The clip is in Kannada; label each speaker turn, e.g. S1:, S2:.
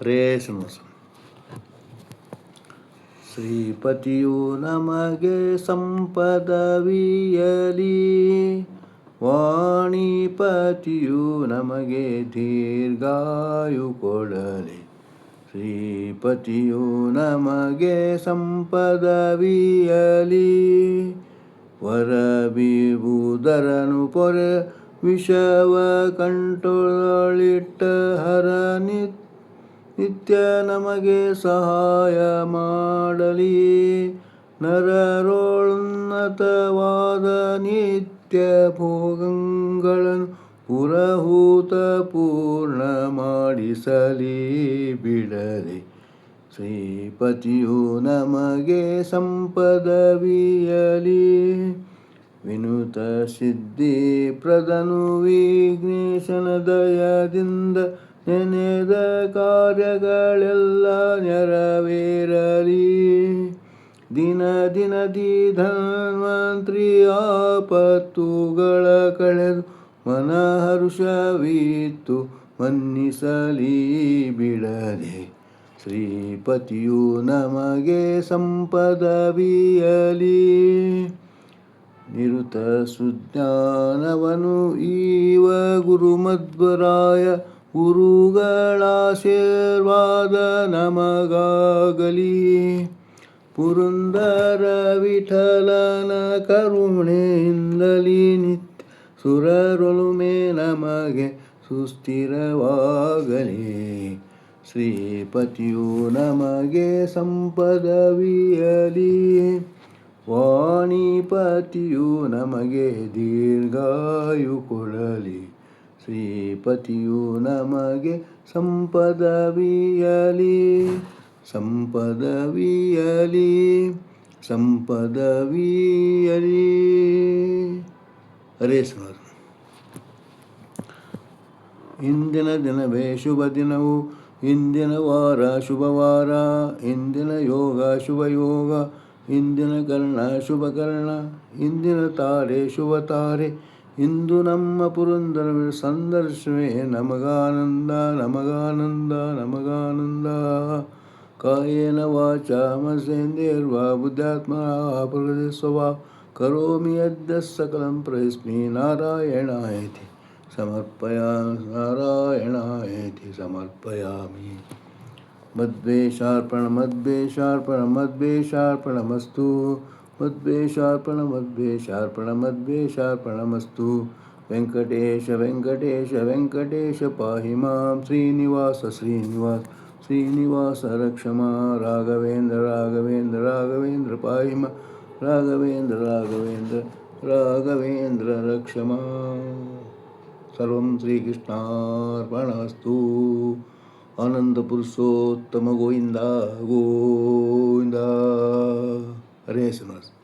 S1: ಹರೇ ಶ್ರೀನಿವಾಸ. ಶ್ರೀಪತಿಯು ನಮಗೆ ಸಂಪದವಿಯಲಿ, ವಾಣಿಪತಿಯು ನಮಗೆ ದೀರ್ಘಾಯು ಕೊಡಲಿ. ಶ್ರೀಪತಿಯು ನಮಗೆ ಸಂಪದವಿಯಲಿ, ವರವಿಭೂಧರನು ಪೊರೆ ವಿಷವ ಕಂಠದೊಳಿಟ್ಟ ಹರ ನಿತ್ಯ ನಮಗೆ ಸಹಾಯ ಮಾಡಲಿ. ನರರೊಳುನ್ನತವಾದ ನಿತ್ಯ ಭೋಗಗಳನ್ನು ಪುರಹೂತ ಪೂರ್ಣ ಮಾಡಿಸಲಿ ಬಿಡದೆ. ಶ್ರೀಪತಿಯು ನಮಗೆ ಸಂಪದವಿಯಲಿ, ವಿನುತ ಸಿದ್ಧಿ ಪ್ರದನು ವಿಘ್ನೇಶನ ದಯದಿಂದ ನೆನೆದ ಕಾರ್ಯಗಳೆಲ್ಲ ನೆರವೇರಲಿ. ದಿನ ದಿನದಿ ಧನ್ವಂತ್ರಿ ಆಪತ್ತುಗಳ ಕಳೆದು ಮನಹರ್ಷವಿತ್ತು ಮನ್ನಿಸಲಿ ಬಿಡದೆ. ಶ್ರೀಪತಿಯು ನಮಗೆ ಸಂಪದವಿಯಲಿ, ನಿರುತ ಸುಜ್ಞಾನವನು ಈವ ಗುರುಮಧ್ವರಾಯ ಗುರುಗಳಾಶೀರ್ವಾದ ನಮಗಾಗಲಿ. ಪುರಂದರ ವಿಠಲನ ಕರುಣೆಯಿಂದಲಿ ನಿತ್ಯ ಸುರರೊಲುಮೆ ನಮಗೆ ಸುಸ್ಥಿರವಾಗಲಿ. ಶ್ರೀಪತಿಯು ನಮಗೆ ಸಂಪದವಿಯಲಿ, ವಾಣಿಪತಿಯು ನಮಗೆ ದೀರ್ಘಾಯು ಕೊಡಲಿ. ಶ್ರೀಪತಿಯು ನಮಗೆ ಸಂಪದವಿಯಲಿ, ಸಂಪದವಿಯಲಿ, ಸಂಪದವಿಯಲಿ. ಹರೇ ಶ್ರೀನಿವಾಸ. ಇಂದಿನ ದಿನವೇ ಶುಭ ದಿನವು, ಇಂದಿನ ವಾರ ಶುಭವಾರ, ಇಂದಿನ ಯೋಗ ಶುಭ ಯೋಗ, ಇಂದಿನ ಕರ್ಣ ಶುಭ ಕರ್ಣ, ಇಂದಿನ ತಾರೆ ಶುಭ ತಾರೆ. ಇಂದು ನಮ್ಮ ಪುರಂದರ ಸಂದರ್ಶನವೇ ನಮಗಾನಂದ ನಮಗಾನಂದ ನಮಗಾನಂದ. ಕಾಯೇನ ವಾಚಾ ಮನಸೇಂದ್ರಿಯರ್ವಾ ಬುದ್ಧಾತ್ಮನಾ ಪ್ರಕೃತಿ ಸ್ವಭಾವ ಕರೋಮಿ ಯದ್ಯತ್ ಸಕಲಂ ಪರಸ್ಮೈ ನಾರಾಯಣಾಯೇತಿ ನಾರಾಯಣಾಯೇತಿ ಸಮರ್ಪಯಾಮಿ. ಮದ್ವೇಷಾರ್ಪಣ ಮದ್ವೇಷಾರ್ಪಣ ಮದ್ವೇಷಾರ್ಪಣಮಸ್ತು, ಮದ್ವೇಷಾರ್ಪಣ ಮದ್ವೇಷಾರ್ಪಣ ಮದ್ವೇಷಾರ್ಪಣಮಸ್ತು. ವೆಂಕಟೇಶ ವೆಂಕಟೇಶ ವೆಂಕಟೇಶ ಪಾಹಿ ಮಾಂ. ಶ್ರೀನಿವಾಸ ಶ್ರೀನಿವಾಸ ಶ್ರೀನಿವಾಸ ರಕ್ಷ ಮಾಂ. ರಾಘವೇಂದ್ರ ರಾಘವೇಂದ್ರ ರಾಘವೇಂದ್ರ ಪಾಹಿ ಮಾಂ. ರಾಘವೇಂದ್ರ ರಾಘವೇಂದ್ರ ರಾಘವೇಂದ್ರ ರಕ್ಷ ಮಾಂ. ಸರ್ವಂ ಶ್ರೀಕೃಷ್ಣಾರ್ಪಣಮಸ್ತು. ಆನಂದ ಪುರುಷೋತ್ತಮ ಗೋವಿಂದ ಗೋವಿಂದ. ಹರೇ ಶ್ರೀನಿವಾಸ.